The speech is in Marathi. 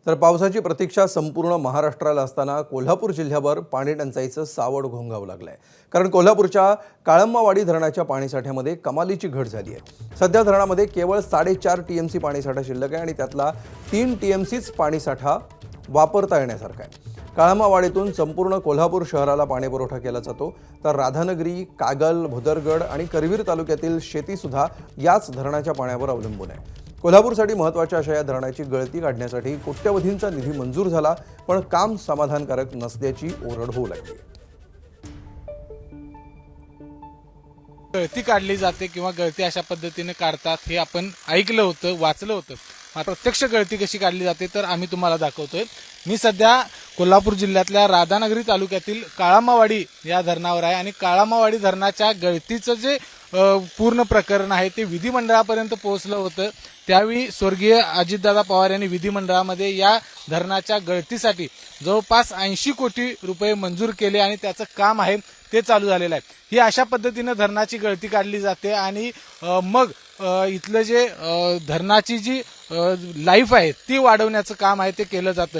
तर पावसाची प्रतीक्षा संपूर्ण महाराष्ट्राला असताना कोल्हापूर जिल्ह्यावर पाणी टंचाईचं सावट घोंघावं लागलंय। कारण कोल्हापूरच्या काळंबावाडी धरणाच्या पाणीसाठ्यामध्ये कमालीची घट झाली आहे। सध्या धरणामध्ये केवळ 4.5 टीएमसी पाणीसाठा शिल्लक आहे आणि त्यातला 3 टीएमसीच पाणीसाठा वापरता येण्यासारखा आहे। काळंबावाडीतून संपूर्ण कोल्हापूर शहराला पाणीपुरवठा केला जातो, तर राधानगरी, कागल, भुदरगड आणि करवीर तालुक्यातील शेती सुद्धा याच धरणाच्या पाण्यावर अवलंबून आहे। कोल्हापूरसाठी महत्त्वाच्या अशा या धरणाची गळती काढण्यासाठी कोट्यवधींचा निधी मंजूर झाला, पण काम समाधानकारक नसल्याची ओरड होऊ लागली। गळती काढली जाते किंवा गळती अशा पद्धतीने काढतात हे आपण ऐकलं होतं, वाचलं होतं। प्रत्यक्ष गळती कशी काढली जाते तर आम्ही तुम्हाला दाखवतोय। मी सध्या कोल्हापूर जिल्ह्यातल्या राधानगरी तालुक्यातील काळंबावाडी या धरणावर आहे आणि काळंबावाडी धरणाच्या गळतीचं जे पूर्ण प्रकरण आहे ते विधिमंडळापर्यंत पोहोचलं होतं। त्यावेळी स्वर्गीय अजितदादा पवार यांनी विधिमंडळामध्ये या धरणाच्या गळतीसाठी जवळपास 80 कोटी रुपये मंजूर केले आणि त्याचं काम आहे ते चालू झालेलं आहे। ही अशा पद्धतीने धरणाची गळती काढली जाते आणि मग इथलं जे धरणाची जी लाईफ आहे ती वाढवण्याचं काम आहे ते केलं जातं।